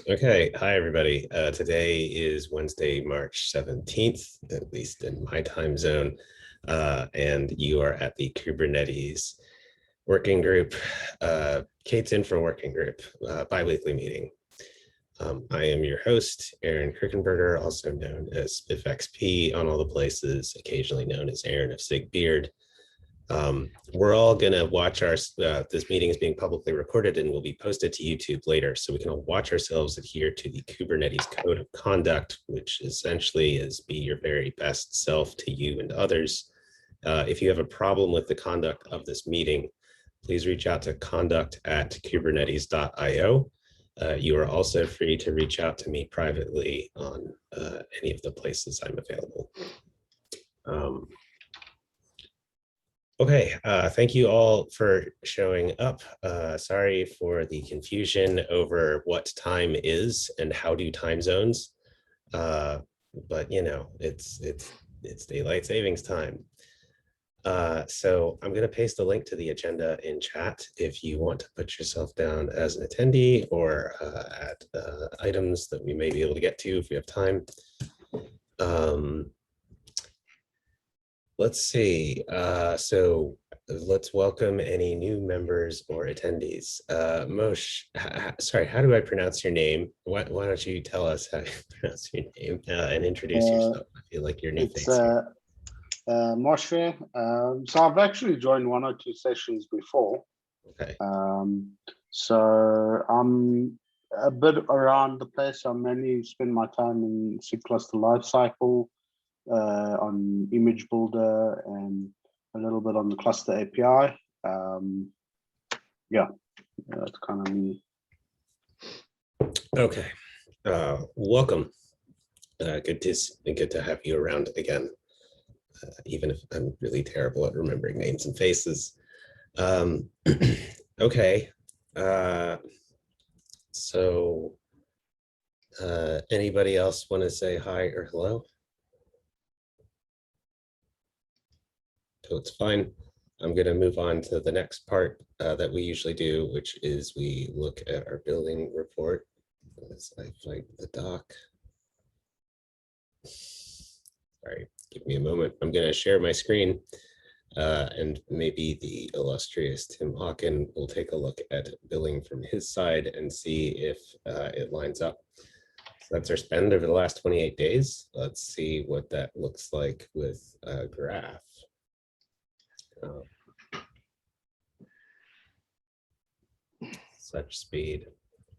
Okay, hi everybody. Today is Wednesday, March 17th, at least in my time zone, and you are at the Kubernetes working group, K8s Infra working group, biweekly meeting. I am your host, Aaron Kirkenberger, also known as SpiffXP on all the places, occasionally known as Aaron of Sig Beard. We're all going to watch this meeting is being publicly recorded and will be posted to YouTube later. So we can all watch ourselves adhere to the Kubernetes code of conduct, which essentially is be your very best self to you and others. If you have a problem with the conduct of this meeting, please reach out to conduct@kubernetes.io. You are also free to reach out to me privately on any of the places I'm available. Okay, thank you all for showing up. Sorry for the confusion over what time is and how do time zones. But you know, it's daylight savings time. So I'm going to paste a link to the agenda in chat if you want to put yourself down as an attendee or add items that we may be able to get to if we have time. Let's see. So let's welcome any new members or attendees. Moshe, sorry, how do I pronounce your name? Why don't you tell us how you pronounce your name and introduce yourself? I feel like you're new It's face here. Moshe. So I've actually joined one or two sessions before. Okay. So I'm a bit around the place. I mainly spend my time in SIG cluster lifecycle, on image builder, and a little bit on the cluster API. Yeah, that's kind of me. Okay. Welcome. Good to have you around again. Even if I'm really terrible at remembering names and faces. Okay. So anybody else want to say hi or hello? So it's fine. I'm going to move on to the next part that we usually do, which is we look at our building report as I find the doc. Sorry, give me a moment. I'm going to share my screen and maybe the illustrious Tim Hawken will take a look at billing from his side and see if it lines up. So that's our spend over the last 28 days. Let's see what that looks like with a graph. Such speed.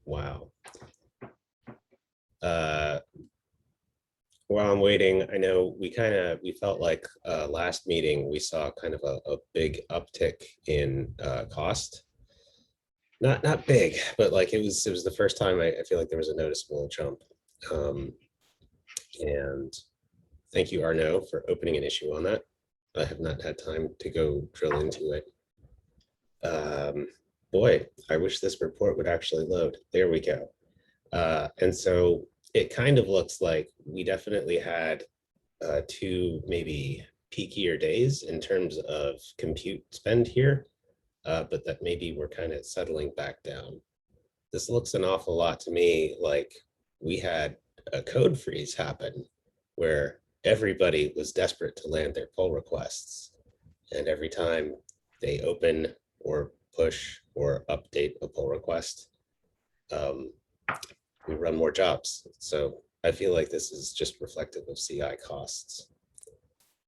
Wow. While I'm waiting, I know we felt like last meeting we saw kind of a big uptick in cost. Not big, but like it was the first time I feel like there was a noticeable jump. And thank you, Arnaud, for opening an issue on that. I have not had time to go drill into it. Boy, I wish this report would actually load. There we go. And so it kind of looks like we definitely had two maybe peakier days in terms of compute spend here, but that maybe we're kind of settling back down. This looks an awful lot to me like we had a code freeze happen where everybody was desperate to land their pull requests. And every time they open or push or update a pull request, we run more jobs. So I feel like this is just reflective of CI costs.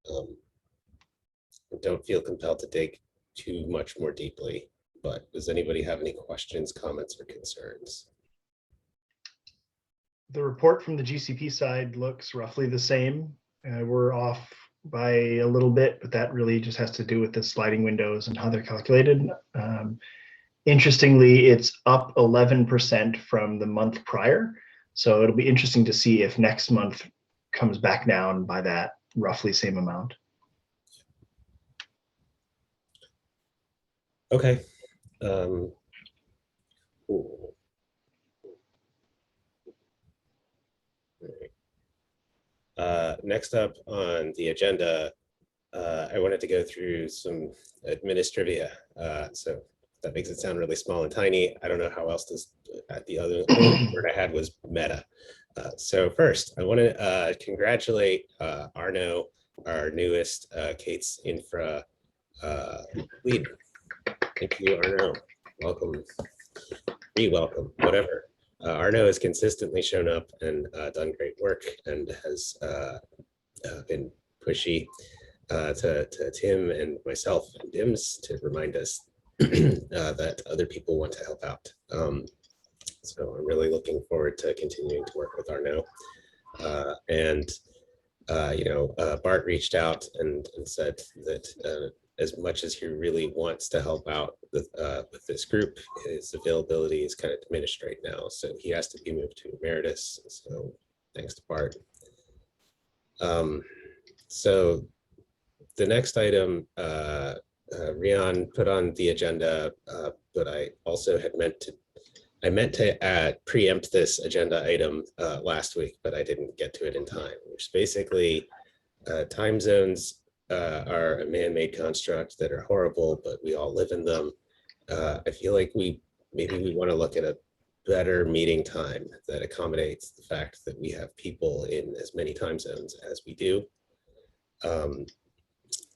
I don't feel compelled to dig too much more deeply, but does anybody have any questions, comments, or concerns? The report from the GCP side looks roughly the same. We're off by a little bit, but that really just has to do with the sliding windows and how they're calculated. Interestingly, it's up 11% from the month prior. So it'll be interesting to see if next month comes back down by that roughly same amount. Okay. Cool. Next up on the agenda, I wanted to go through some administrivia. So That makes it sound really small and tiny. I don't know how else to, the other only word I had was meta. So first, I want to congratulate Arno, our newest K8s Infra lead. Thank you, Arno. Welcome, re-welcome, whatever. Arno has consistently shown up and done great work and has been pushy to Tim and myself and Dims to remind us that other people want to help out. So I'm really looking forward to continuing to work with Arno. Bart reached out and said that as much as he really wants to help out with this group, his availability is kind of diminished right now. So he has to be moved to emeritus. So thanks to Bart. So the next item, Rian put on the agenda, but I also had meant to preempt this agenda item last week, but I didn't get to it in time, which basically time zones are a man-made construct that are horrible, but we all live in them. I feel like maybe we want to look at a better meeting time that accommodates the fact that we have people in as many time zones as we do.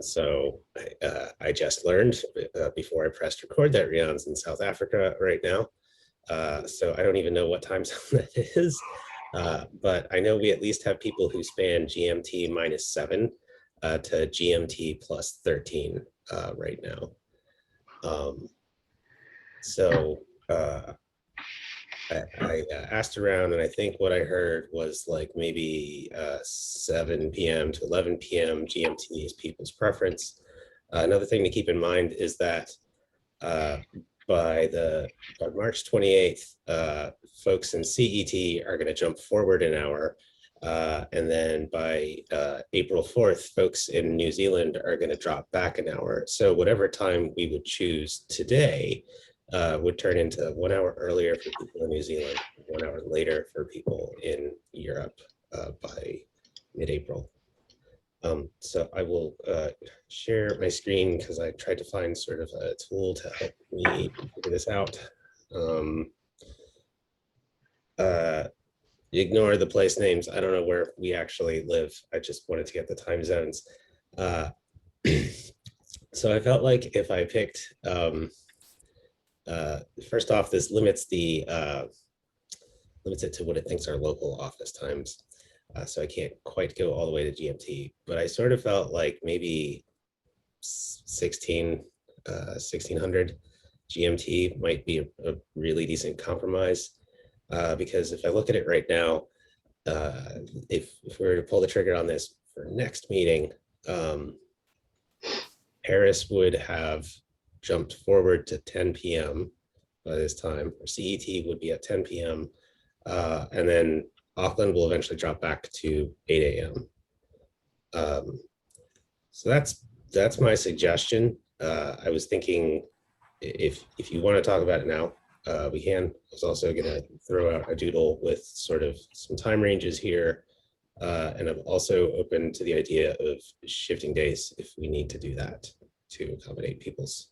So I just learned before I pressed record that Rian's in South Africa right now. So I don't even know what time zone that is, but I know we at least have people who span GMT -7 to GMT +13 right now. I asked around, and I think what I heard was like maybe 7 p.m. to 11 p.m. GMT is people's preference. Another thing to keep in mind is that by March 28th, folks in CET are going to jump forward an hour. And then by April 4th, folks in New Zealand are going to drop back an hour. So whatever time we would choose today would turn into 1 hour earlier for people in New Zealand, 1 hour later for people in Europe by mid-April. So I will share my screen because I tried to find sort of a tool to help me figure this out. Ignore the place names. I don't know where we actually live. I just wanted to get the time zones. So I felt like if I picked, first off, this limits it to what it thinks are local office times. So I can't quite go all the way to GMT, but I sort of felt like maybe 1600 GMT might be a really decent compromise. Because if I look at it right now, if we were to pull the trigger on this for next meeting, Paris would have jumped forward to 10 p.m. by this time, or CET would be at 10 p.m. And then Auckland will eventually drop back to 8 a.m. So that's my suggestion. I was thinking if you want to talk about it now, we can. I was also going to throw out a doodle with sort of some time ranges here. And I'm also open to the idea of shifting days if we need to do that to accommodate people's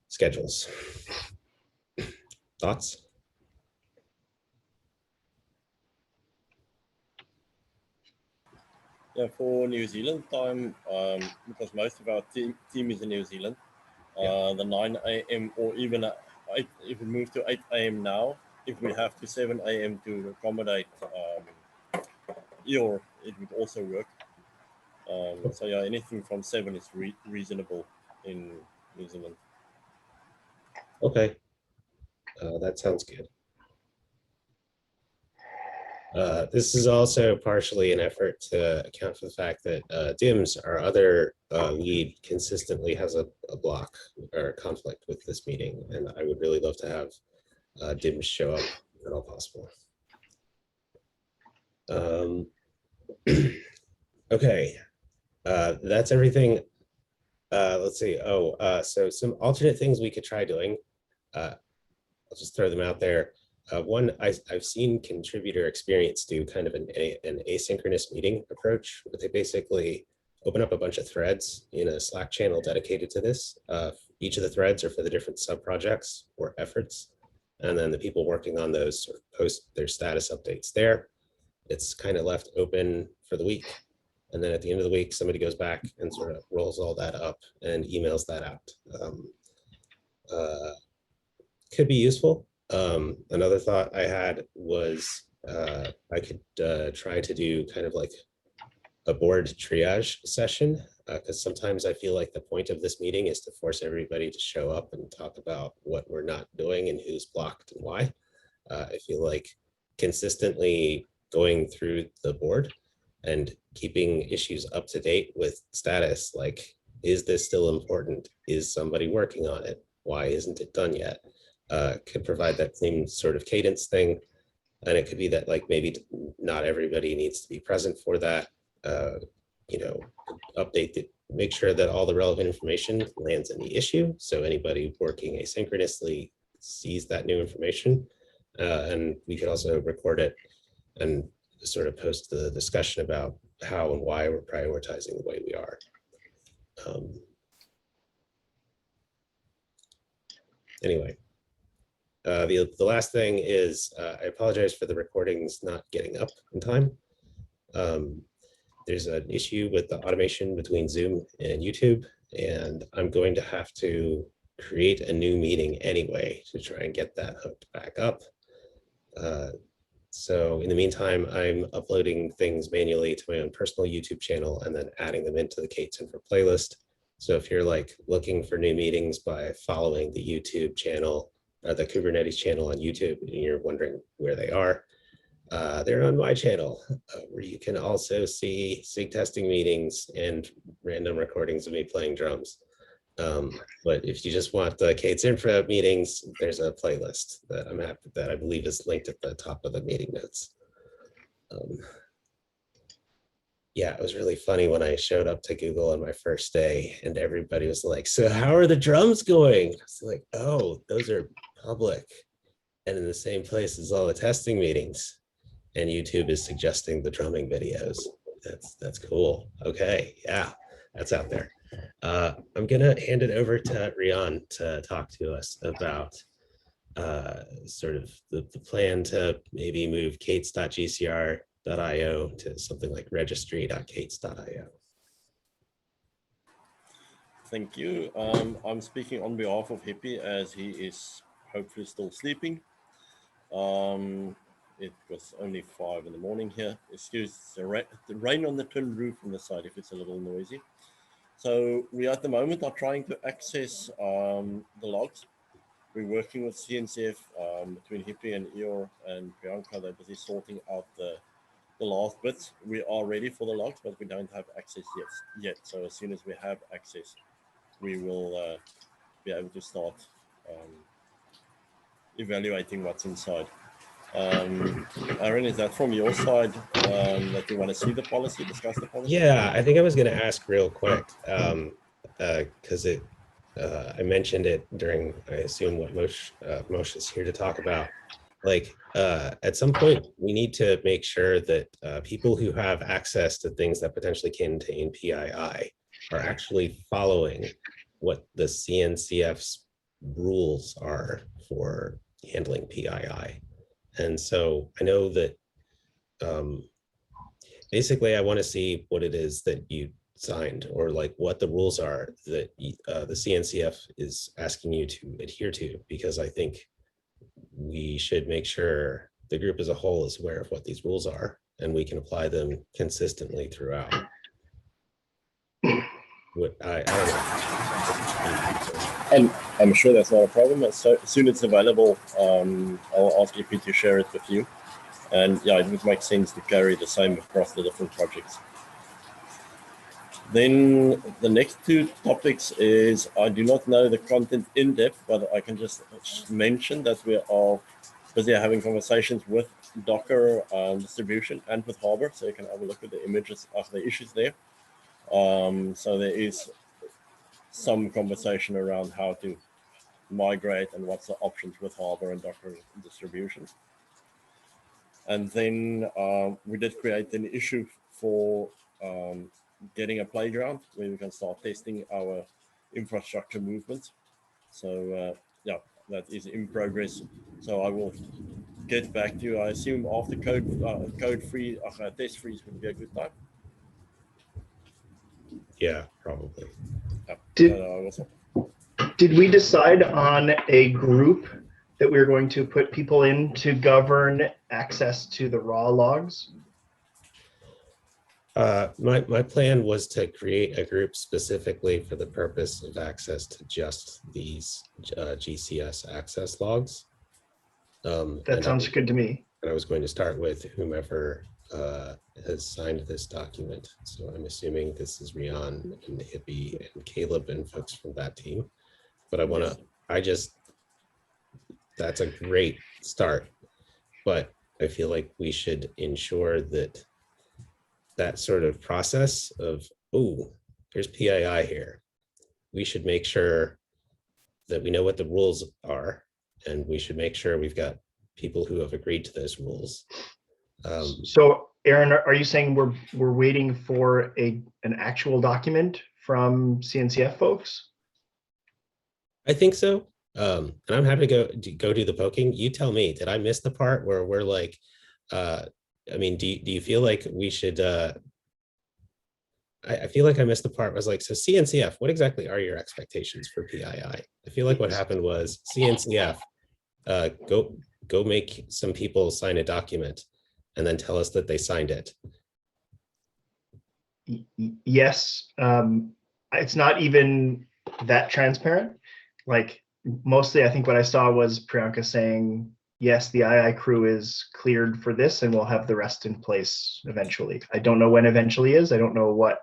schedules. Thoughts? Yeah, for New Zealand time, because most of our team is in New Zealand, the 9 a.m. or even 8, if we move to 8 a.m. now, if we have to 7 a.m. to accommodate EOR, it would also work. So yeah, anything from 7 is reasonable in New Zealand. Okay, that sounds good. This is also partially an effort to account for the fact that Dims, our other lead, consistently has a block or a conflict with this meeting, and I would really love to have Dims show up if at all possible. Okay, that's everything. Let's see. So some alternate things we could try doing. I'll just throw them out there. One, I've seen contributor experience do kind of an asynchronous meeting approach, where they basically open up a bunch of threads in a Slack channel dedicated to this each of the threads are for the different sub-projects or efforts. And then the people working on those sort of post their status updates there. It's kind of left open for the week. And then at the end of the week, somebody goes back and sort of rolls all that up and emails that out. Could be useful. Another thought I had was I could try to do kind of like a board triage session, because sometimes I feel like the point of this meeting is to force everybody to show up and talk about what we're not doing and who's blocked and why. I feel like consistently going through the board and keeping issues up to date with status, like, is this still important? Is somebody working on it? Why isn't it done yet? Could provide that same sort of cadence thing. And it could be that like maybe not everybody needs to be present for that. You know, update it, make sure that all the relevant information lands in the issue. So anybody working asynchronously sees that new information. And we could also record it and sort of post the discussion about how and why we're prioritizing the way we are. Anyway, the last thing is I apologize for the recordings not getting up in time. There's an issue with the automation between Zoom and YouTube, and I'm going to have to create a new meeting anyway to try and get that hooked back up. So in the meantime, I'm uploading things manually to my own personal YouTube channel and then adding them into the K8s Infra playlist. So if you're like looking for new meetings by following the YouTube channel or the Kubernetes channel on YouTube, and you're wondering where they are, they're on my channel, where you can also see SIG testing meetings and random recordings of me playing drums. But if you just want the K8s Infra meetings, there's a playlist that I'm happy that I believe is linked at the top of the meeting notes. Yeah, it was really funny when I showed up to Google on my first day and everybody was like, so how are the drums going? I was like, oh, those are public and in the same place as all the testing meetings. And YouTube is suggesting the drumming videos. That's cool. Okay, yeah, that's out there. I'm gonna hand it over to Rian to talk to us about sort of the plan to maybe move K8s.gcr.io to something like registry.k8s.io. Thank you. I'm speaking on behalf of Hippie as he is hopefully still sleeping. It was only 5 in the morning here. Excuse the rain on the tin roof on the side if it's a little noisy. So we at the moment are trying to access the logs. We're working with CNCF between Hippie and Eeyore and Bianca. They're busy sorting out the last bits. We are ready for the logs, but we don't have access yet. So as soon as we have access, we will be able to start evaluating what's inside. Aaron, is that from your side that you want to see the policy, discuss the policy? Yeah, I think I was going to ask real quick because I mentioned it during, I assume, what Moshe is here to talk about. Like at some point, we need to make sure that people who have access to things that potentially contain PII are actually following what the CNCF's rules are for handling PII. And so I know that basically I want to see what it is that you signed or like what the rules are that the CNCF is asking you to adhere to, because I think we should make sure the group as a whole is aware of what these rules are and we can apply them consistently throughout. I don't know. And I'm sure that's not a problem. As soon as it's available, I'll ask EP to share it with you. And yeah, it would make sense to carry the same across the different projects. Then the next two topics is, I do not know the content in depth, but I can just mention that we are busy having conversations with Docker distribution and with Harbor, so you can have a look at the images of the issues there. So there is some conversation around how to migrate and what's the options with Harbor and Docker distribution. And then we did create an issue for getting a playground where we can start testing our infrastructure movements. So yeah, that is in progress. So I will get back to you. I assume after test freeze would be a good time. Yeah, probably. Yeah. Did- I was Did we decide on a group that we were going to put people in to govern access to the raw logs? My plan was to create a group specifically for the purpose of access to just these GCS access logs. That sounds good to me. And I was going to start with whomever has signed this document. So I'm assuming this is Rian and Hippie and Caleb and folks from that team. But I want to, that's a great start. But I feel like we should ensure that that sort of process of, oh, there's PII here. We should make sure that we know what the rules are, and we should make sure we've got people who have agreed to those rules. So Aaron, are you saying we're waiting for an actual document from CNCF folks? I think so. And I'm happy to go do the poking. You tell me, did I miss the part where we're like, I mean, do you feel like we should, I feel like I missed the part where I was like, so CNCF, what exactly are your expectations for PII? I feel like what happened was CNCF, go make some people sign a document and then tell us that they signed it. Yes, it's not even that transparent. Like mostly I think what I saw was Priyanka saying, yes, the II crew is cleared for this and we'll have the rest in place eventually. I don't know when eventually is. I don't know what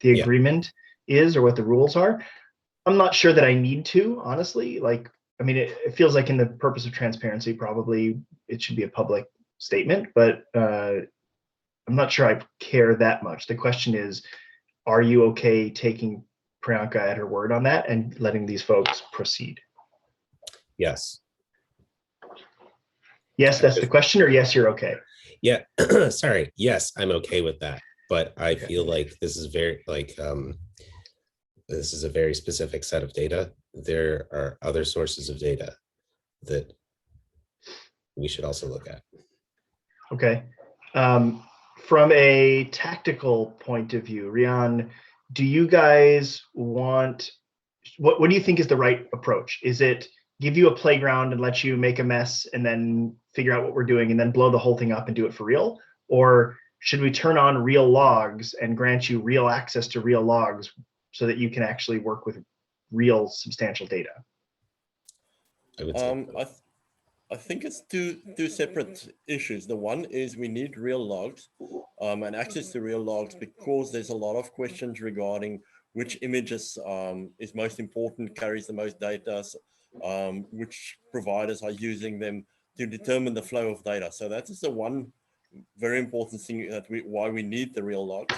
the agreement is or what the rules are. I'm not sure that I need to, honestly. Like, I mean, it feels like in the purpose of transparency, probably it should be a public statement, but I'm not sure I care that much. The question is, are you okay taking Priyanka at her word on that and letting these folks proceed? Yes. Yes, that's the question, or yes, you're okay? Yeah, sorry. Yes, I'm okay with that. But I feel like this is very this is a very specific set of data. There are other sources of data that we should also look at. Okay. From a tactical point of view, Rian, do you guys want, what do you think is the right approach? Is it give you a playground and let you make a mess and then figure out what we're doing and then blow the whole thing up and do it for real? Or should we turn on real logs and grant you real access to real logs so that you can actually work with real substantial data? I would say I think it's two separate issues. The one is we need real logs and access to real logs because there's a lot of questions regarding which images is most important, carries the most data, which providers are using them to determine the flow of data. So that is the one very important thing that why we need the real logs.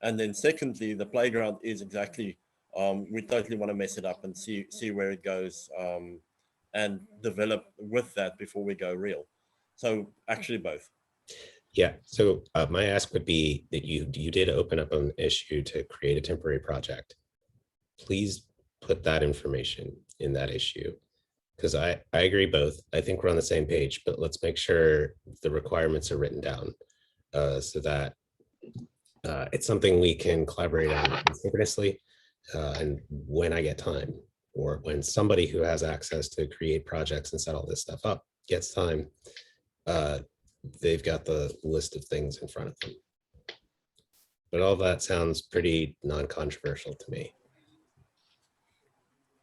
And then secondly, the playground is exactly, we totally want to mess it up and see where it goes. And develop with that before we go real. So actually both. Yeah, so my ask would be that you did open up an issue to create a temporary project. Please put that information in that issue, because I agree both. I think we're on the same page, but let's make sure the requirements are written down so that it's something we can collaborate on synchronously and when I get time, or when somebody who has access to create projects and set all this stuff up gets time, they've got the list of things in front of them. But all that sounds pretty non-controversial to me.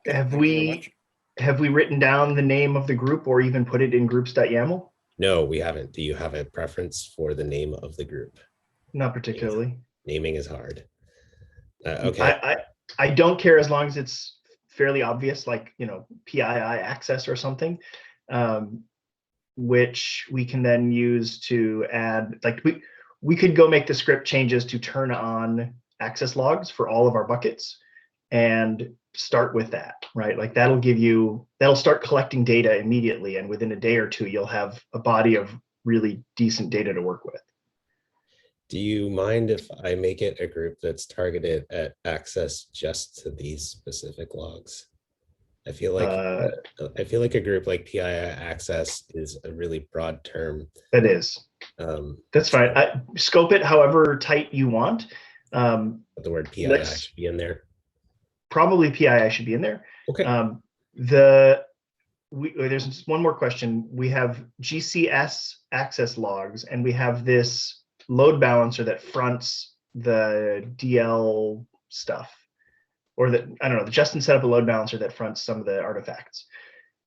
Have we written down the name of the group or even put it in groups.yaml? No, we haven't. Do you have a preference for the name of the group? Not particularly. Naming is hard. Okay. I don't care as long as it's fairly obvious, like, you know, PII access or something, which we can then use to add, like we could go make the script changes to turn on access logs for all of our buckets and start with that, right? Like that'll start collecting data immediately. And within a day or two, you'll have a body of really decent data to work with. Do you mind if I make it a group that's targeted at access just to these specific logs? I feel like a group like PII access is a really broad term. It is. That's fine. Scope it however tight you want. The word PII should be in there. Probably PII should be in there. Okay. There's one more question. We have GCS access logs, and we have this load balancer that fronts the DL stuff, or I don't know. Justin set up a load balancer that fronts some of the artifacts.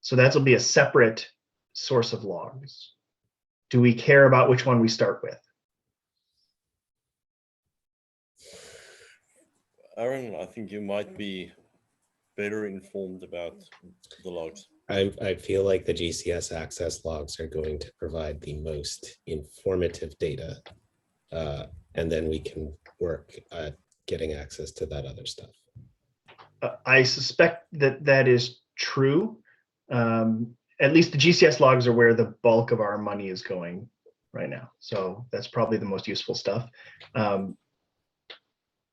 So that'll be a separate source of logs. Do we care about which one we start with? Aaron, I think you might be better informed about the logs. I feel like the GCS access logs are going to provide the most informative data, and then we can work at getting access to that other stuff. I suspect that is true. At least the GCS logs are where the bulk of our money is going right now. So that's probably the most useful stuff.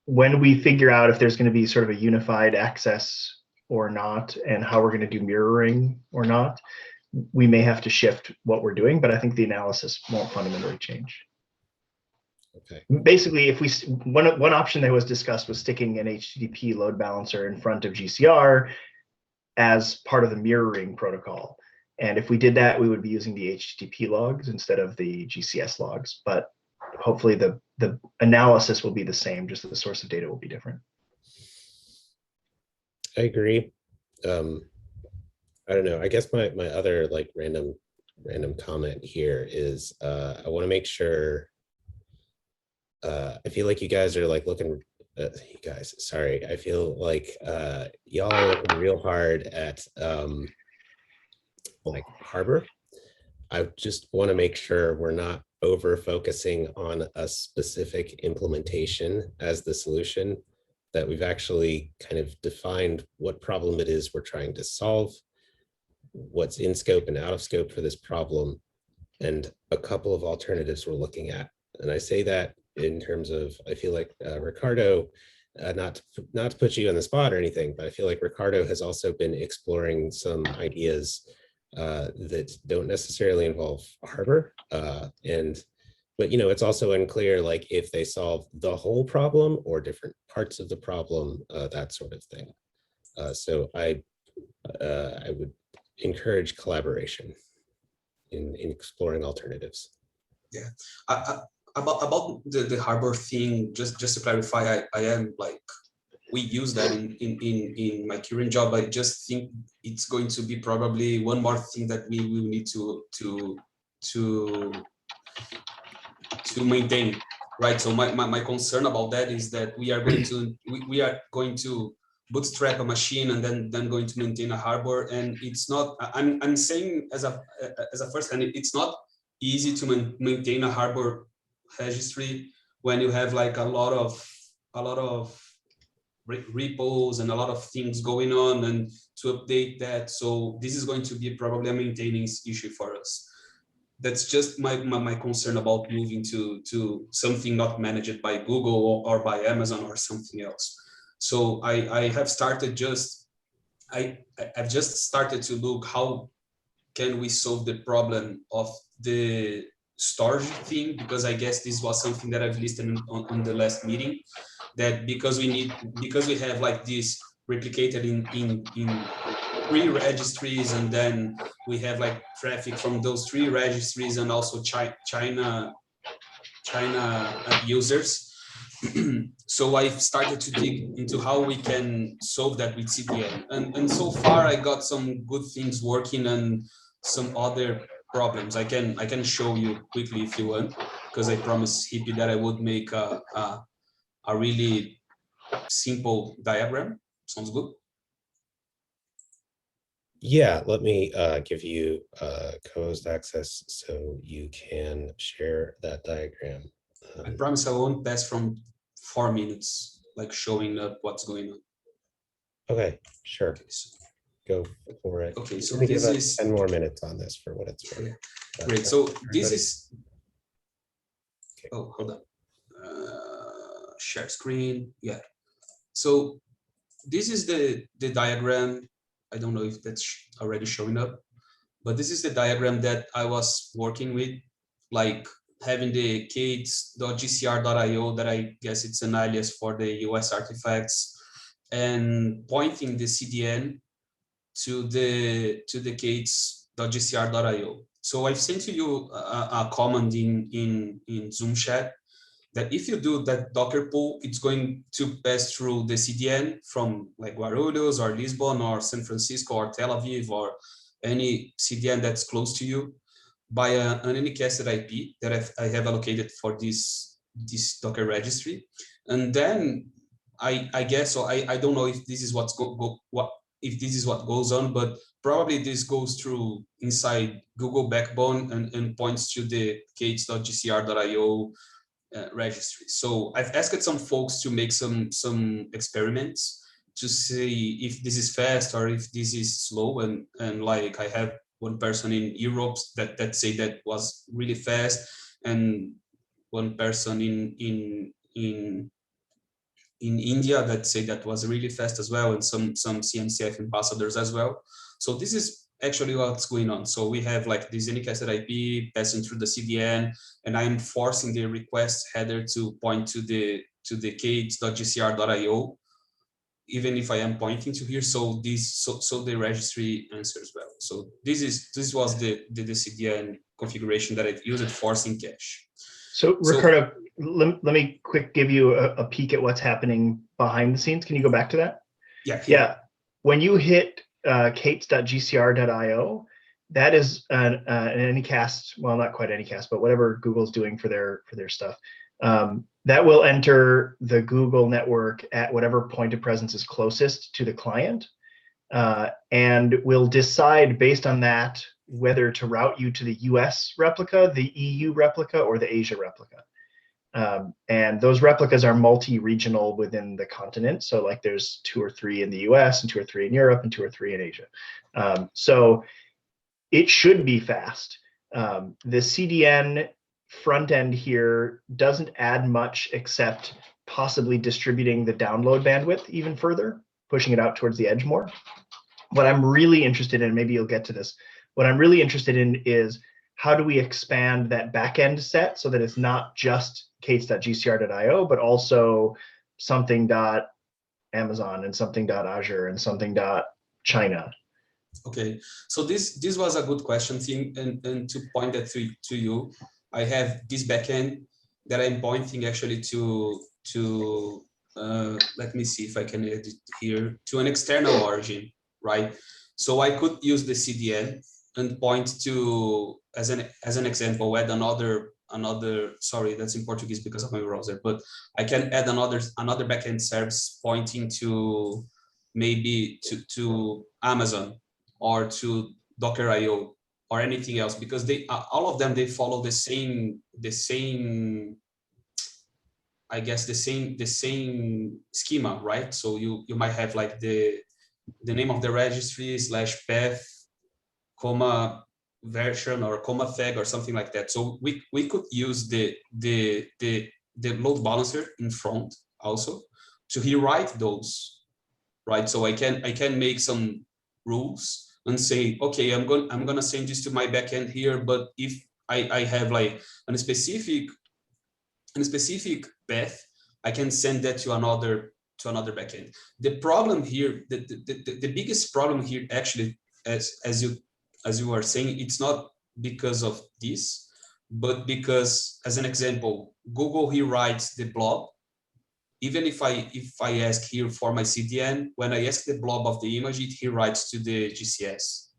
When we figure out if there's going to be sort of a unified access or not, and how we're going to do mirroring or not, we may have to shift what we're doing, but I think the analysis won't fundamentally change. Okay. Basically, if one option that was discussed was sticking an HTTP load balancer in front of GCR as part of the mirroring protocol. And if we did that, we would be using the HTTP logs instead of the GCS logs. But hopefully the analysis will be the same, just the source of data will be different. I agree. I don't know. I guess my other like random comment here is I want to make sure. I feel like you guys are like looking. You guys, sorry. I feel like y'all are looking real hard at like Harbor. I just want to make sure we're not over focusing on a specific implementation as the solution, that we've actually kind of defined what problem it is we're trying to solve, what's in scope and out of scope for this problem, and a couple of alternatives we're looking at. And I say that in terms of, I feel like Ricardo, not to put you on the spot or anything, but I feel like Ricardo has also been exploring some ideas that don't necessarily involve Harbor. But you know, it's also unclear like if they solve the whole problem or different parts of the problem, that sort of thing. So I would encourage collaboration in exploring alternatives. Yeah, about the Harbor thing, just to clarify, I am like, we use that in my current job. I just think it's going to be probably one more thing that we will need to maintain, right? So my concern about that is that we are going to bootstrap a machine and then going to maintain a Harbor, and it's not. I'm saying as a first hand, it's not easy to maintain a Harbor registry when you have like a lot of repos and a lot of things going on, and to update that. So this is going to be probably a maintenance issue for us. That's just my concern about moving to something not managed by Google or by Amazon or something else. So I've just started to look how can we solve the problem of the storage thing, because I guess this was something that I've listed on the last meeting, that because we have like this replicated in 3 registries, and then we have like traffic from those 3 registries and also China users. So I've started to dig into how we can solve that with CDN, and so far I got some good things working and some other problems. I can show you quickly if you want, because I promised Hippie that I would make a really simple diagram. Sounds good? Yeah, let me give you co-host access so you can share that diagram. I promise I won't pass from 4 minutes, like showing up what's going on. Okay, sure. Okay, so, go for it. okay, so Give this us is 10 more minutes on this for what it's worth. Yeah. Great. So this is. Okay. Oh, hold on. Share screen. Yeah. So this is the diagram. I don't know if that's already showing up, but this is the diagram that I was working with, like having the K8s.gcr.io that I guess it's an alias for the US artifacts, and pointing the CDN to the K8s.gcr.io. So I've sent to you a command in Zoom chat that if you do that Docker pull, it's going to pass through the CDN from like Guarulhos or Lisbon or San Francisco or Tel Aviv or any CDN that's close to you by an unicasted IP that I have allocated for this Docker registry. And then I guess, so I don't know if this is what this is what goes on, but probably this goes through inside Google Backbone and points to the K8s.gcr.io registry. So I've asked some folks to make some experiments to see if this is fast or if this is slow, and like I have one person in Europe that say that was really fast, and one person in India that say that was really fast as well, and some CNCF ambassadors as well. So this is actually what's going on. So we have like this unicasted IP passing through the CDN, and I'm forcing the request header to point to the K8s.gcr.io, even if I am pointing to here. So the registry answers well. So this was the CDN configuration that I've used forcing cache. So Ricardo, let me quick give you a peek at what's happening behind the scenes. Can you go back to that? Yeah. Yeah. When you hit K8s.gcr.io, that is an anycast, well, not quite anycast, but whatever Google's doing for their stuff. That will enter the Google network at whatever point of presence is closest to the client, and will decide based on that whether to route you to the US replica, the EU replica, or the Asia replica. And those replicas are multi-regional within the continent. So like there's 2 or 3 in the US and 2 or 3 in Europe and 2 or 3 in Asia. So it should be fast. The CDN front end here doesn't add much except possibly distributing the download bandwidth even further, pushing it out towards the edge more. What I'm really interested in, maybe you'll get to this, what I'm really interested in is how do we expand that backend set so that it's not just K8s.gcr.io, but also something.amazon and something.azure and something.china. Okay, so this was a good question, Tim, and to point that to you, I have this backend that I'm pointing actually to let me see if I can edit here, to an external origin, right? So I could use the CDN and point to, as an example, add another, sorry, that's in Portuguese because of my browser, but I can add another backend service pointing to maybe to Amazon or to Docker.io or anything else, because they all of them, they follow the same I guess the same schema, right? So you might have like the name of the registry / path, comma version or comma fag or something like that. So we could use the load balancer in front also to rewrite those, right? So I can make some rules and say, okay, I'm gonna send this to my backend here, but if I have like a specific path, I can send that to another backend. The problem here, the biggest problem here actually, as you were saying, it's not because of this, but because, as an example, Google rewrites the blob. Even if I ask here for my CDN, when I ask the blob of the image, it writes to the GCS.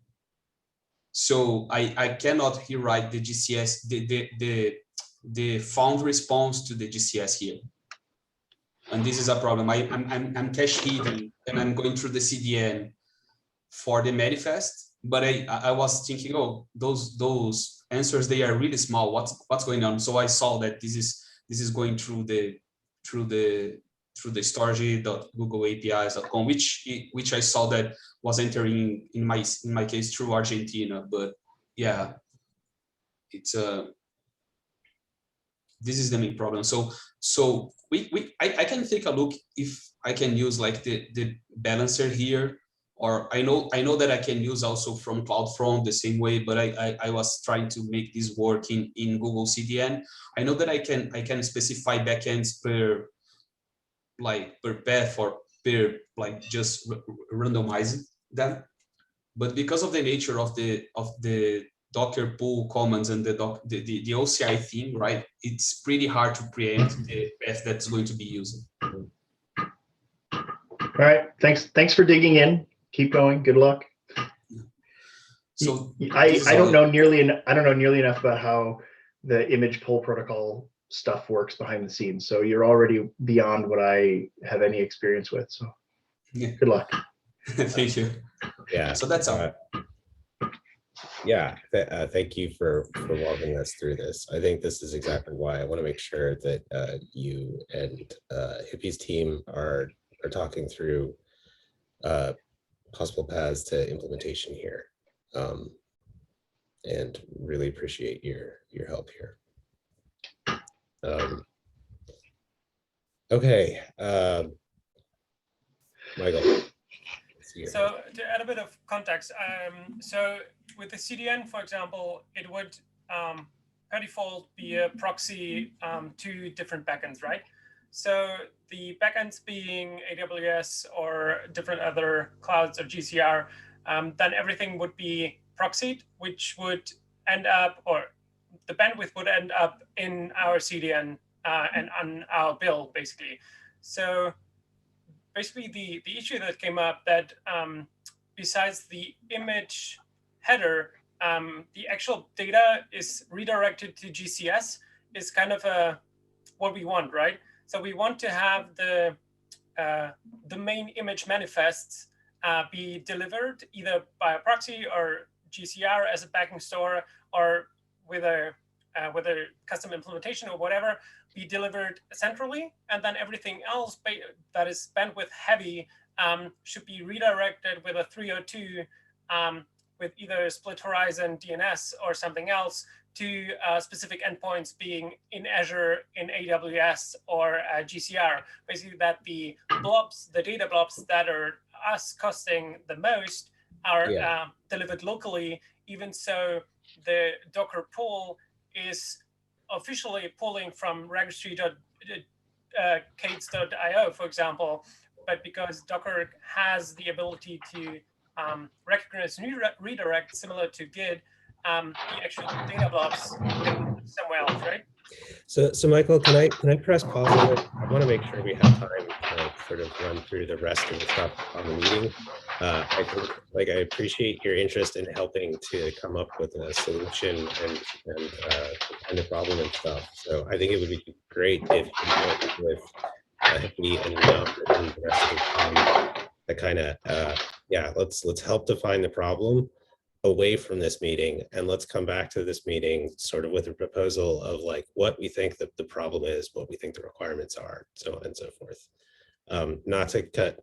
So I cannot rewrite the GCS, the found response to the GCS here. And this is a problem. I'm cache hidden and I'm going through the CDN for the manifest, but I was thinking, oh, those answers, they are really small. What's going on? So I saw that this is going through the storage.googleapis.com, which I saw that was entering in my case through Argentina. But yeah, it's this is the main problem. So I can take a look if I can use like the balancer here or I know that I can use also from CloudFront the same way, but I was trying to make this work in Google CDN. I know that I can specify backends per path or per just randomizing them. But because of the nature of the Docker pull commands and the OCI theme, right? It's pretty hard to preempt the path that's going to be used. All right, thanks for digging in. Keep going. Good luck. So I don't know nearly enough about how the image pull protocol stuff works behind the scenes. So you're already beyond what I have any experience with. So yeah. Good luck. Thank you. Yeah. So that's all. Yeah, thank you for walking us through this. I think this is exactly why I want to make sure that you and Hippie's team are talking through possible paths to implementation here, and really appreciate your help here. Okay, Michael. So to add a bit of context, so with the CDN, for example, it would by default be a proxy to different backends, right? So the backends being AWS or different other clouds or GCR, then everything would be proxied, which would end up, or the bandwidth would end up in our CDN and on our bill, basically. So basically the issue that came up that besides the image header, the actual data is redirected to GCS is kind of what we want, right? So we want to have the main image manifests be delivered either by a proxy or GCR as a backing store, or with a custom implementation or whatever, be delivered centrally, and then everything else that is bandwidth heavy should be redirected with a 302 with either split horizon DNS or something else to specific endpoints being in Azure, in AWS, or GCR. Basically, that the blobs, the data blobs that are us costing the most are delivered locally. Even so, the Docker pull is officially pulling from registry.k8s.io, for example, but because Docker has the ability to recognize redirect similar to Git, the actual data blobs in somewhere else, right? So Michael, can I press pause on it? I want to make sure we have time to sort of run through the rest of the stuff on the meeting. I think, I appreciate your interest in helping to come up with a solution and find the problem and stuff. So I think it would be great if you work with Hippie and the rest of the team to kind of let's help define the problem away from this meeting, and let's come back to this meeting sort of with a proposal of what we think that the problem is, what we think the requirements are, so on and so forth. Not to cut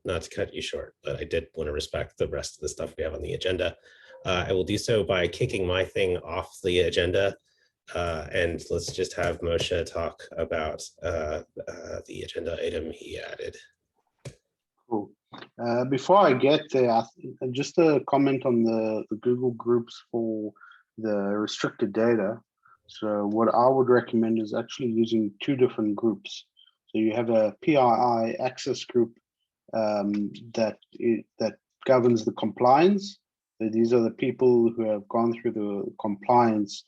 you short, but I did want to respect the rest of the stuff we have on the agenda. I will do so by kicking my thing off the agenda, and let's just have Moshe talk about the agenda item he added. Cool. Before I get there, just a comment on the Google groups for the restricted data. So what I would recommend is actually using two different groups. So you have a PII access group that governs the compliance. So these are the people who have gone through the compliance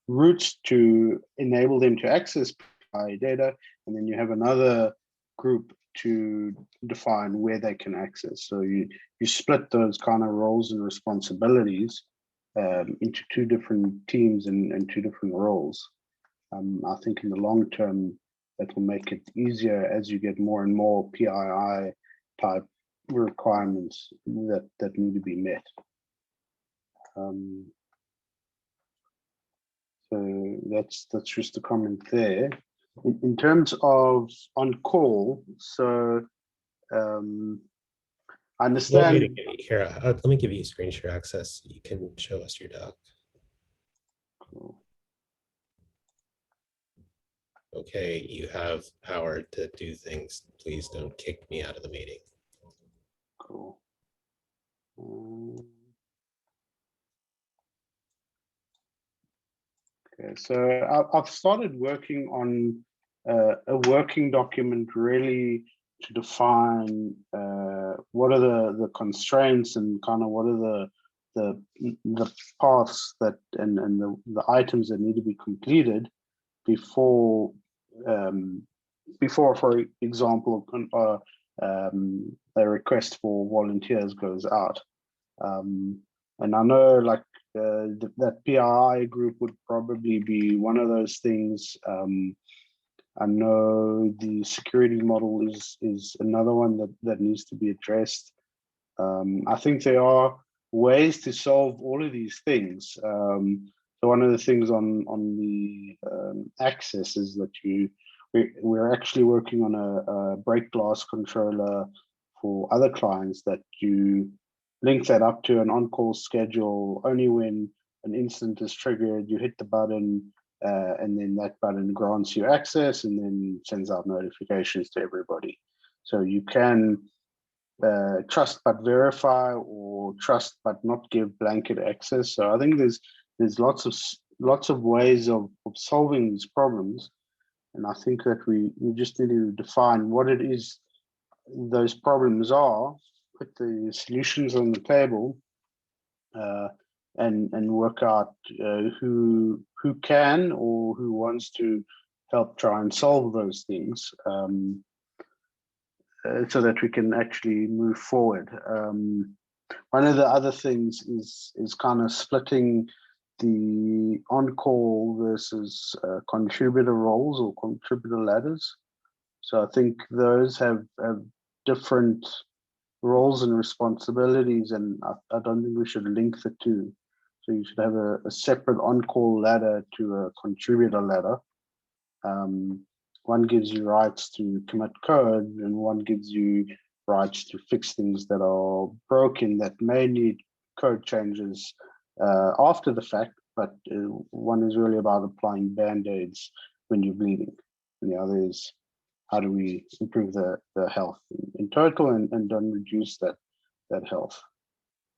routes to enable them to access PII data. And then you have another group to define where they can access. So you split those kind of roles and responsibilities into two different teams and two different roles. I think in the long term, that will make it easier as you get more and more PII type requirements that need to be met. So that's just a comment there. In terms of on call, so I understand. Here, let me give you screen share access. You can show us your doc. Cool. Okay, you have power to do things. Please don't kick me out of the meeting. Cool. Okay, so I've started working on a working document really to define what are the constraints and kind of what are the paths that and the items that need to be completed before for example a request for volunteers goes out. And I know like that PII group would probably be one of those things. I know the security model is another one that needs to be addressed. I think there are ways to solve all of these things. So one of the things on the access is that we're actually working on a break glass controller for other clients that you link that up to an on-call schedule. Only when an incident is triggered, you hit the button, and then that button grants you access and then sends out notifications to everybody. So you can trust but verify, or trust but not give blanket access. So I think there's lots of ways of solving these problems, and I think that we just need to define what it is those problems are, put the solutions on the table, and work out who can or who wants to help try and solve those things, so that we can actually move forward. One of the other things is kind of splitting the on-call versus contributor roles or contributor ladders. So I think those have different roles and responsibilities, and I don't think we should link the two. So you should have a separate on-call ladder to a contributor ladder. One gives you rights to commit code, and one gives you rights to fix things that are broken that may need code changes after the fact, but one is really about applying band-aids when you're bleeding, and the other is how do we improve the health in total and don't reduce that health.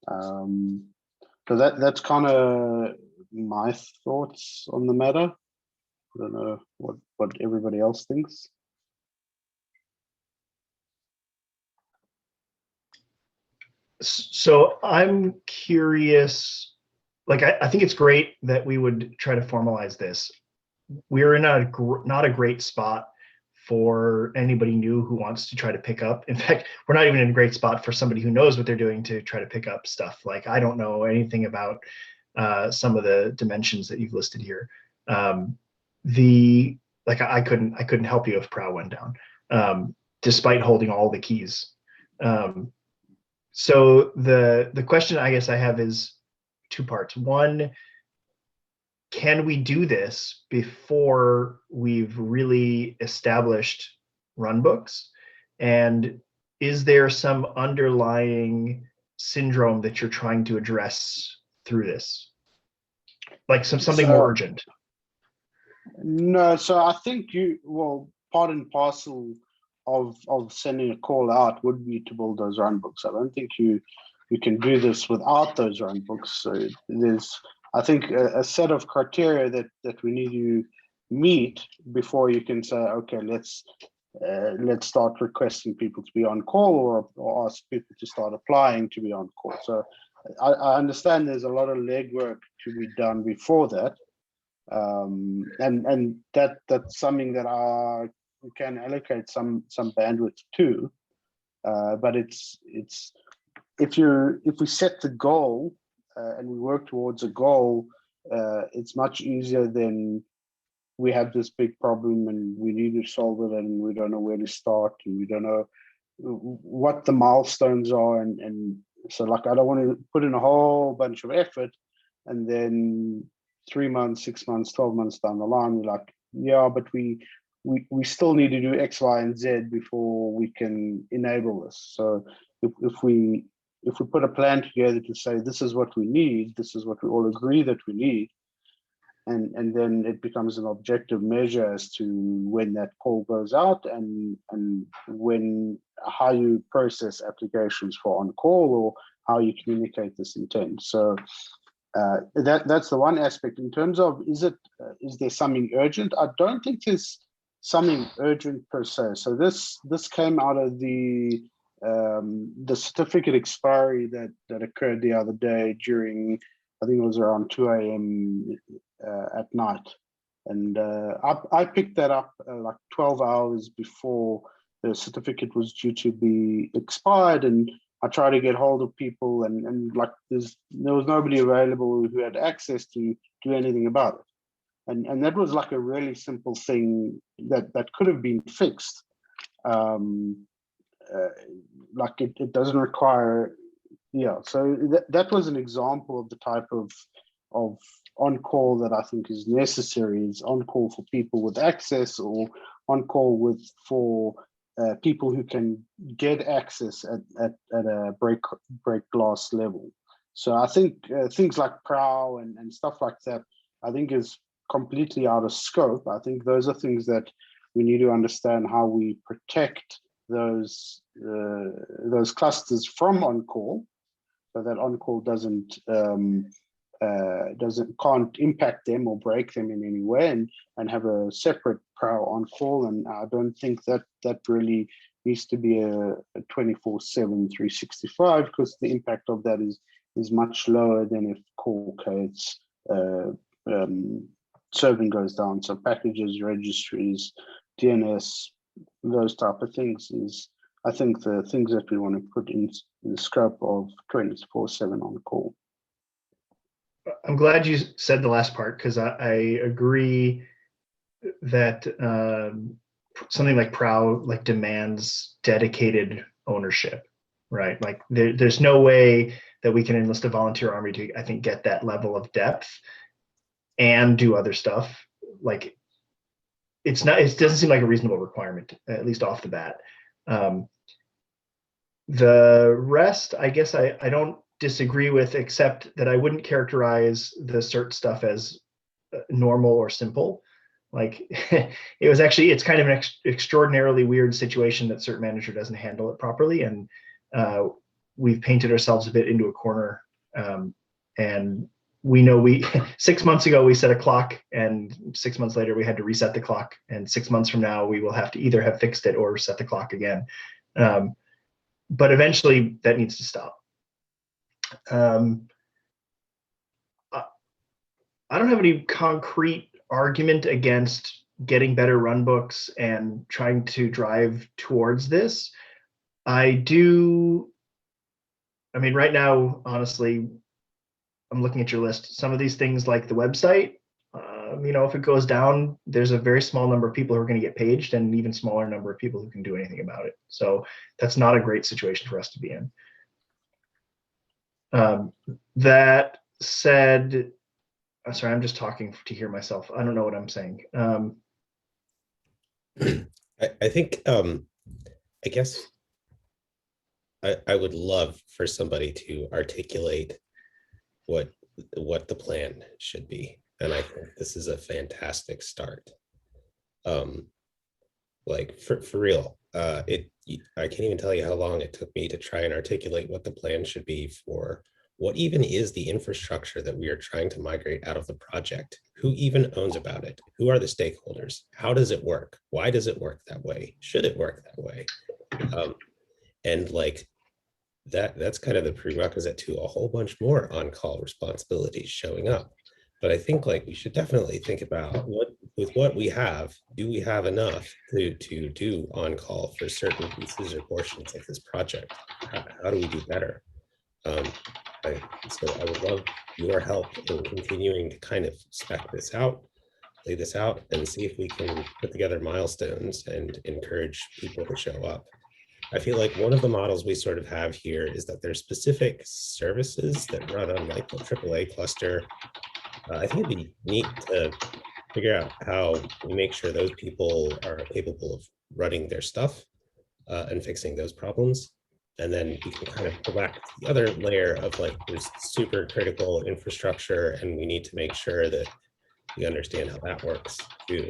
So that's kind of my thoughts on the matter. I don't know what everybody else thinks. So I'm curious, like I think it's great that we would try to formalize this. We're in not a great spot for anybody new who wants to try to pick up. In fact, we're not even in a great spot for somebody who knows what they're doing to try to pick up stuff. Like I don't know anything about some of the dimensions that you've listed here. I couldn't help you if Prow went down, despite holding all the keys. So the question I guess I have is two parts. One, can we do this before we've really established runbooks? And is there some underlying syndrome that you're trying to address through this? Like something more urgent? No, so I think part and parcel of sending a call out would be to build those runbooks. I don't think you can do this without those runbooks. So there's, I think, a set of criteria that we need to meet before you can say, okay, let's start requesting people to be on call, or ask people to start applying to be on call. So I understand there's a lot of legwork to be done before that, and that's something that we can allocate some bandwidth to. But it's if we set the goal and we work towards a goal, it's much easier than we have this big problem and we need to solve it and we don't know where to start and we don't know what the milestones are, and so like I don't want to put in a whole bunch of effort and then 3 months, 6 months, 12 months down the line we're like, yeah, but we still need to do X, Y, and Z before we can enable this. So if we put a plan together to say this is what we need, this is what we all agree that we need, and then it becomes an objective measure as to when that call goes out and how you process applications for on call, or how you communicate this intent. So that's the one aspect. In terms of is there something urgent? I don't think there's something urgent per se. So this came out of the certificate expiry that occurred the other day during, I think it was around 2 a.m. At night, and I picked that up like 12 hours before the certificate was due to be expired, and I tried to get hold of people, and like there was nobody available who had access to do anything about it. And that was like a really simple thing that could have been fixed. Like it doesn't require, so that was an example of the type of on-call that I think is necessary. Is on-call for people with access, or on-call for people who can get access at a break glass level. So I think things like PROW and stuff like that, I think is completely out of scope. I think those are things that we need to understand how we protect those clusters from on-call, so that on-call can't impact them or break them in any way, and have a separate PROW on-call. And I don't think that really needs to be a 24/7 365, because the impact of that is much lower than if core K8s serving goes down. So packages, registries, DNS, those type of things is, I think, the things that we want to put in the scope of 24/7 on call. I'm glad you said the last part, because I agree that something like PROW like demands dedicated ownership, right? Like there's no way that we can enlist a volunteer army to, I think, get that level of depth and do other stuff. Like it doesn't seem like a reasonable requirement, at least off the bat. The rest, I guess I don't disagree with, except that I wouldn't characterize the cert stuff as normal or simple. Like it's kind of an extraordinarily weird situation that cert manager doesn't handle it properly, and we've painted ourselves a bit into a corner. And we know 6 months ago we set a clock, and 6 months later we had to reset the clock, and 6 months from now we will have to either have fixed it or set the clock again. But eventually that needs to stop. I don't have any concrete argument against getting better run books and trying to drive towards this. I mean, right now, honestly, I'm looking at your list. Some of these things, like the website, if it goes down, there's a very small number of people who are going to get paged, and an even smaller number of people who can do anything about it. So that's not a great situation for us to be in. That said, I'm sorry, I'm just talking to hear myself. I don't know what I'm saying. I think, I guess I would love for somebody to articulate what the plan should be. And I think this is a fantastic start. Like for real, I can't even tell you how long it took me to try and articulate what the plan should be for what even is the infrastructure that we are trying to migrate out of the project. Who even owns about it? Who are the stakeholders? How does it work? Why does it work that way? Should it work that way? And like that's kind of the prerequisite to a whole bunch more on-call responsibilities showing up. But I think like we should definitely think about with what we have, do we have enough to do on-call for certain pieces or portions of this project? How do we do better? So I would love your help in continuing to kind of spec this out, lay this out, and see if we can put together milestones and encourage people to show up. I feel like one of the models we sort of have here is that there's specific services that run on like the AAA cluster. I think it'd be neat to figure out how we make sure those people are capable of running their stuff and fixing those problems. And then we can kind of go back to the other layer of like, there's super critical infrastructure, and we need to make sure that we understand how that works too.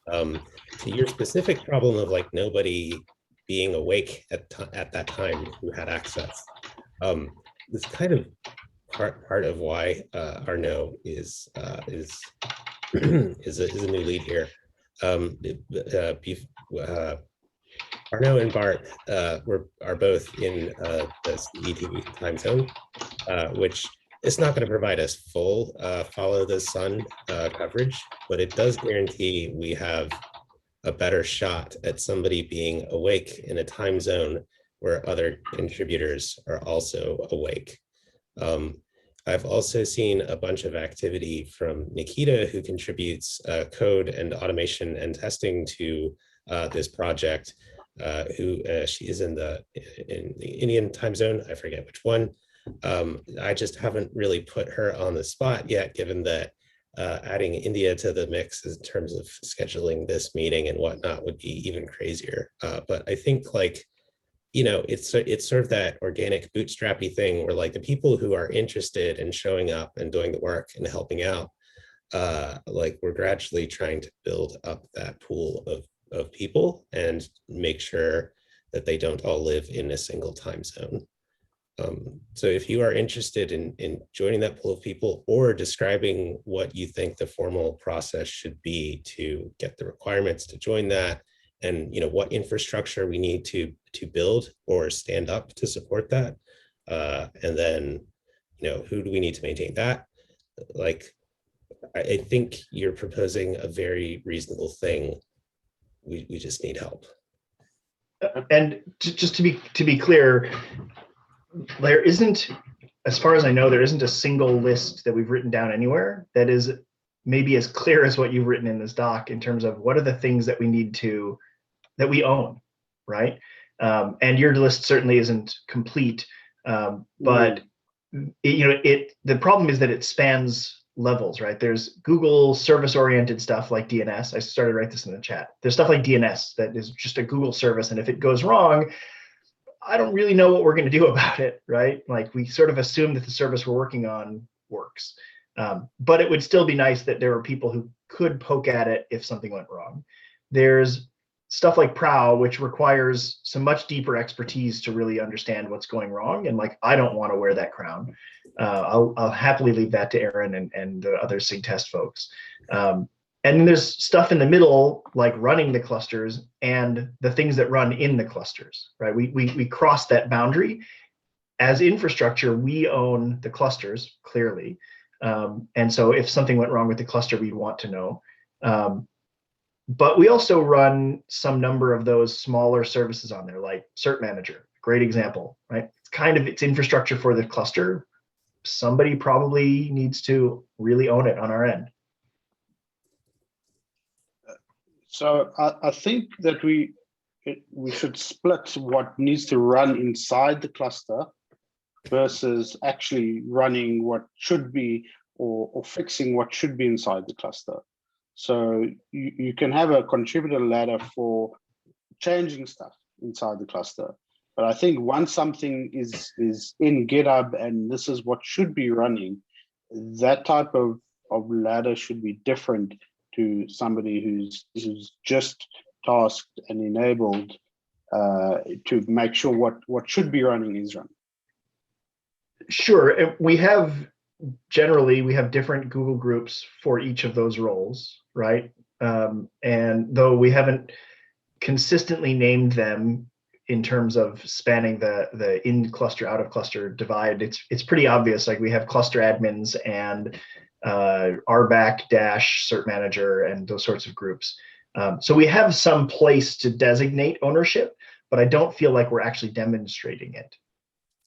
To your specific problem of like nobody being awake at that time who had access. this kind of part of why Arnaud is is a new lead here. Arnaud and Bart are both in the CET time zone, which is not going to provide us full follow the sun coverage, but it does guarantee we have a better shot at somebody being awake in a time zone where other contributors are also awake. I've also seen a bunch of activity from Nikita, who contributes code and automation and testing to this project, she is in the Indian time zone. I forget which one. I just haven't really put her on the spot yet, given that adding India to the mix in terms of scheduling this meeting and whatnot would be even crazier. But I think, like, you know, it's sort of that organic bootstrappy thing where, like, the people who are interested in showing up and doing the work and helping out, like, we're gradually trying to build up that pool of people and make sure that they don't all live in a single time zone. So if you are interested in joining that pool of people or describing what you think the formal process should be to get the requirements to join that, and, you know, what infrastructure we need to build or stand up to support that, and then, you know, who do we need to maintain that? Like, I think you're proposing a very reasonable thing. We just need help. And just to be clear, there isn't, as far as I know, there isn't a single list that we've written down anywhere that is maybe as clear as what you've written in this doc in terms of what are the things that we need to, that we own, right? And your list certainly isn't complete, but the problem is that it spans levels, right? There's Google service-oriented stuff like DNS. I started to write this in the chat. There's stuff like DNS that is just a Google service, and if it goes wrong, I don't really know what we're going to do about it, right? Like, we sort of assume that the service we're working on works, but it would still be nice that there were people who could poke at it if something went wrong. There's stuff like Prow, which requires some much deeper expertise to really understand what's going wrong, and, like, I don't want to wear that crown. I'll happily leave that to Aaron and the other SIG test folks. And then there's stuff in the middle, like running the clusters and the things that run in the clusters, right? We cross that boundary. As infrastructure, we own the clusters, clearly. And so if something went wrong with the cluster, we'd want to know. But we also run some number of those smaller services on there, like Cert Manager, great example, right? It's infrastructure for the cluster. Somebody probably needs to really own it on our end. So I think that we should split what needs to run inside the cluster versus actually running what should be, or fixing what should be inside the cluster. So you can have a contributor ladder for changing stuff inside the cluster. But I think once something is in GitHub and this is what should be running, that type of ladder should be different to somebody who's just tasked and enabled to make sure what should be running is running. Sure, we have different Google groups for each of those roles, right? And though we haven't consistently named them in terms of spanning the in cluster, out of cluster divide, it's pretty obvious. Like, we have cluster admins and RBAC dash Cert Manager and those sorts of groups. So we have some place to designate ownership, but I don't feel like we're actually demonstrating it.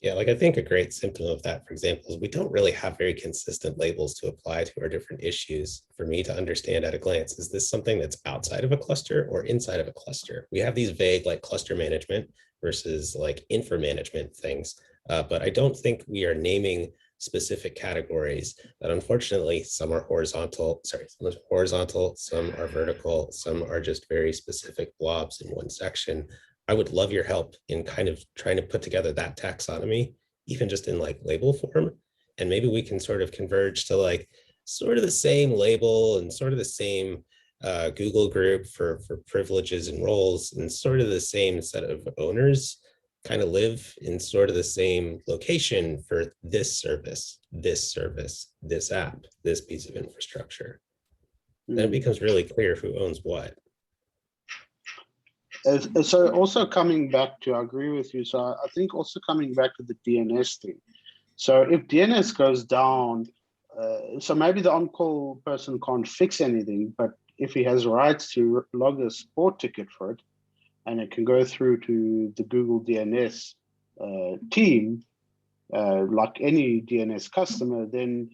Yeah, like, I think a great symptom of that, for example, is we don't really have very consistent labels to apply to our different issues for me to understand at a glance. Is this something that's outside of a cluster or inside of a cluster? We have these vague, like, cluster management versus, like, infra management things, but I don't think we are naming specific categories that, unfortunately, some are horizontal, some are vertical, some are just very specific blobs in one section. I would love your help in kind of trying to put together that taxonomy, even just in, like, label form. And maybe we can sort of converge to, like, sort of the same label and sort of the same Google group for privileges and roles, and sort of the same set of owners. kind of live in sort of the same location for this service, this app, this piece of infrastructure. Then it becomes really clear who owns what. So also coming back to, I agree with you. So I think also coming back to the DNS thing. So if DNS goes down, so maybe the on-call person can't fix anything, but if he has rights to log a support ticket for it, and it can go through to the Google DNS team, like any DNS customer, then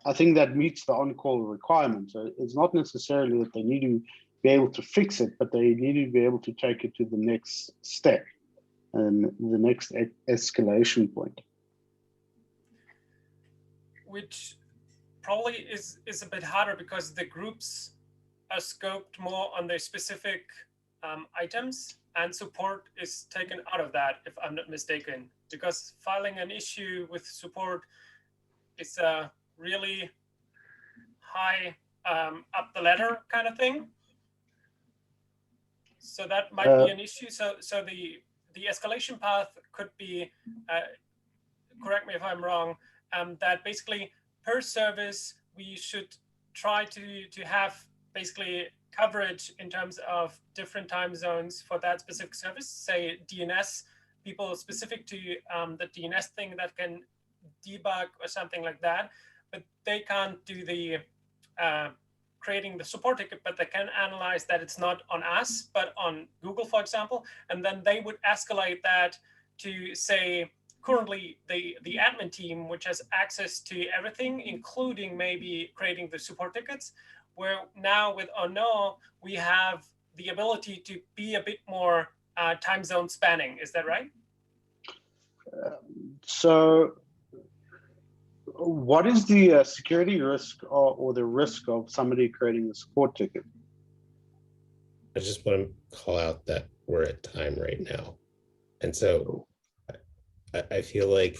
I think that meets the on-call requirement. So it's not necessarily that they need to be able to fix it, but they need to be able to take it to the next step and the next escalation point. Which probably is a bit harder because the groups are scoped more on their specific items, and support is taken out of that, if I'm not mistaken, because filing an issue with support is a really high up the ladder kind of thing. So that might be an issue. So the escalation path could be, correct me if I'm wrong, that basically per service we should try to have basically coverage in terms of different time zones for that specific service, say DNS, people specific to the DNS thing that can debug or something like that, but they can't do the creating the support ticket, but they can analyze that it's not on us, but on Google, for example, and then they would escalate that to, say, currently the admin team, which has access to everything, including maybe creating the support tickets, where now with Ono, we have the ability to be a bit more time zone spanning. Is that right? So what is the security risk or the risk of somebody creating a support ticket? I just want to call out that we're at time right now. And so I feel like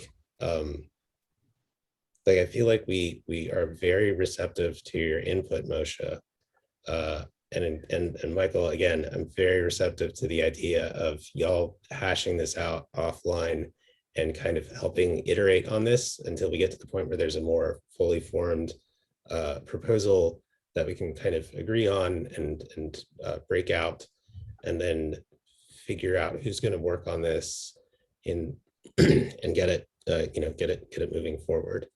I feel like we are very receptive to your input, Moshe. And Michael, again, I'm very receptive to the idea of y'all hashing this out offline and kind of helping iterate on this until we get to the point where there's a more fully formed proposal that we can kind of agree on and break out, and then figure out who's going to work on this and get it get it moving forward.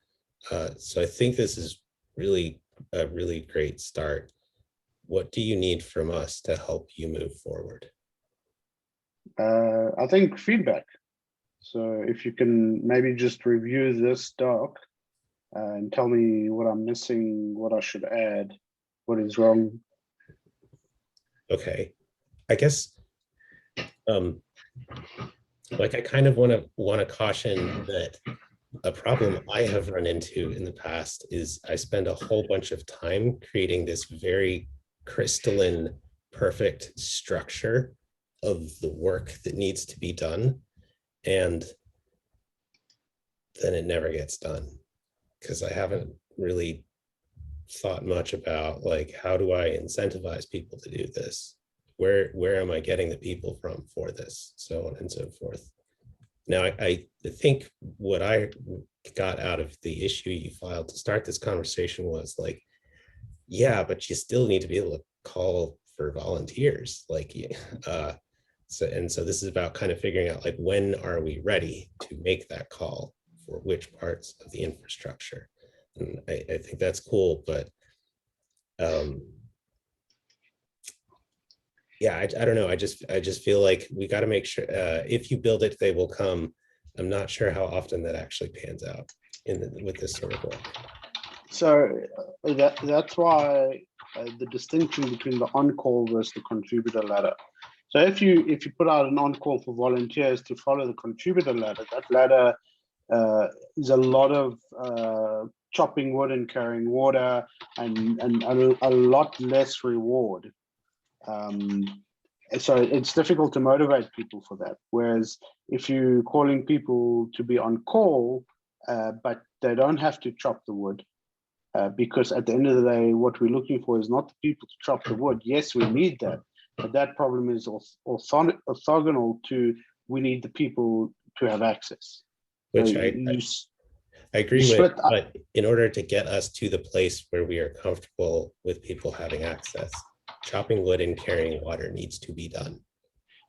So I think this is really a really great start. What do you need from us to help you move forward? I think feedback. So if you can maybe just review this doc and tell me what I'm missing, what I should add, what is wrong. Okay, I guess like I kind of want to caution that a problem I have run into in the past is I spend a whole bunch of time creating this very crystalline, perfect structure of the work that needs to be done. And then it never gets done because I haven't really thought much about, like, how do I incentivize people to do this? Where am I getting the people from for this? So on and so forth. Now, I think what I got out of the issue you filed to start this conversation was like, yeah, but you still need to be able to call for volunteers. Like, so this is about kind of figuring out, like, when are we ready to make that call for which parts of the infrastructure? And I think that's cool, but yeah, I don't know. I just feel like we got to make sure if you build it, they will come. I'm not sure how often that actually pans out with this sort of work. So that's why the distinction between the on-call versus the contributor ladder. So if you put out an on-call for volunteers to follow the contributor ladder, that ladder is a lot of chopping wood and carrying water and a lot less reward. So it's difficult to motivate people for that. Whereas if you're calling people to be on call, but they don't have to chop the wood, because at the end of the day, what we're looking for is not the people to chop the wood. Yes, we need that, but that problem is orthogonal to we need the people to have access. Which So I agree you with, split up- but in order to get us to the place where we are comfortable with people having access, chopping wood and carrying water needs to be done.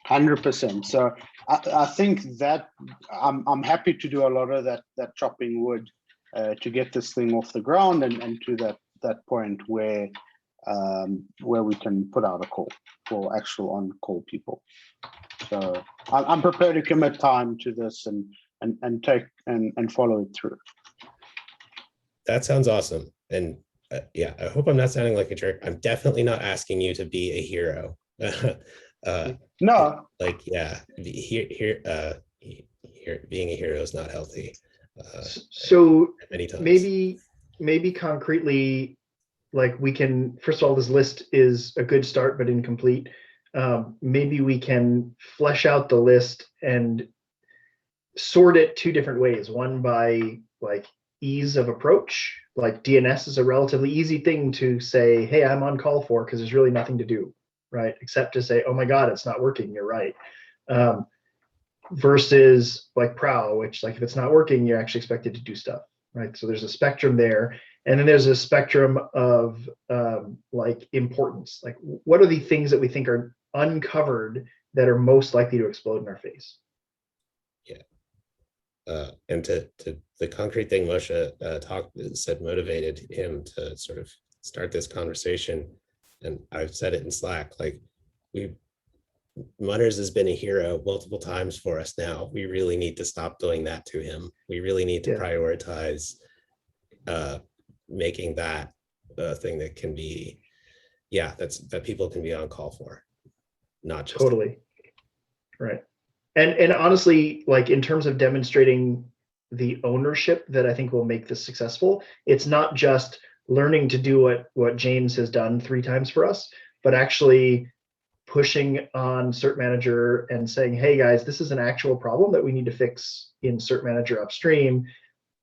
100%. So I think that I'm happy to do a lot of that chopping wood to get this thing off the ground and to that point where we can put out a call for actual on-call people. So I'm prepared to commit time to this and take and follow it through. That sounds awesome. And yeah, I hope I'm not sounding like a jerk. I'm definitely not asking you to be a hero. No, like, yeah, being a hero is not healthy. So many times. maybe concretely, like we can, first of all, this list is a good start, but incomplete. Maybe we can flesh out the list and sort it two different ways. One by like ease of approach, like DNS is a relatively easy thing to say, hey, I'm on call for, because there's really nothing to do, right? Except to say, oh my God, it's not working, you're right. Versus like Prow, which like if it's not working, you're actually expected to do stuff, right? So there's a spectrum there. And then there's a spectrum of like importance. Like what are the things that we think are uncovered that are most likely to explode in our face? Yeah. And to the concrete thing Moshe said motivated him to sort of start this conversation. And I've said it in Slack, like Mutters has been a hero multiple times for us now. We really need to stop doing that to him. We really need to prioritize making that a thing that can be, that people can be on call for, not just totally right. And honestly, like in terms of demonstrating the ownership that I think will make this successful, it's not just learning to do what James has done 3 times for us, but actually pushing on Cert Manager and saying, hey guys, this is an actual problem that we need to fix in Cert Manager upstream,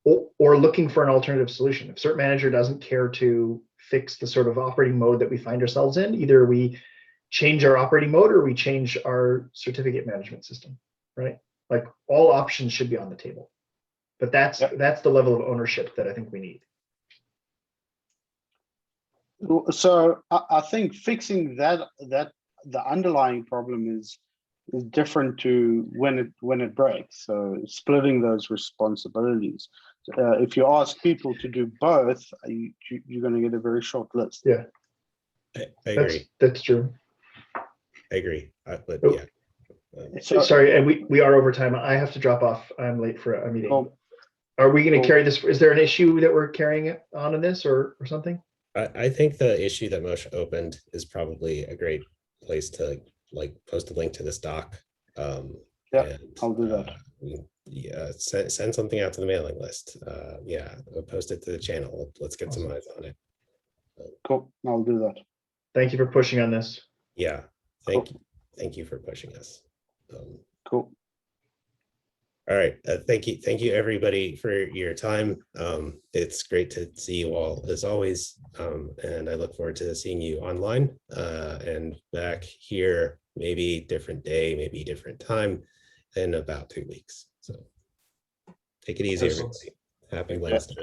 or looking for an alternative solution. If Cert Manager doesn't care to fix the sort of operating mode that we find ourselves in, either we change our operating mode or we change our certificate management system, right? Like all options should be on the table. But that's the level of ownership that I think we need. So I think fixing that the underlying problem is different to when it breaks. So splitting those responsibilities. If you ask people to do both, you're going to get a very short list. Yeah, I agree. That's true. I agree. But Oh. yeah. Sorry, and we are over time. I have to drop off. I'm late for a meeting. Cool. Are we going to carry this? Is there an issue that we're carrying on in this or something? I think the issue that Moshe opened is probably a great place to like post a link to this doc. I'll do that. Send something out to the mailing list. Post it to the channel. Let's get some eyes on it. Cool. I'll do that. Thank you for pushing on this. Yeah. Thank you for pushing us. Cool. All right. Thank you everybody for your time. It's great to see you all as always. And I look forward to seeing you online and back here, maybe different day, maybe different time in about 2 weeks. So take it easy, everybody. Happy Wednesday.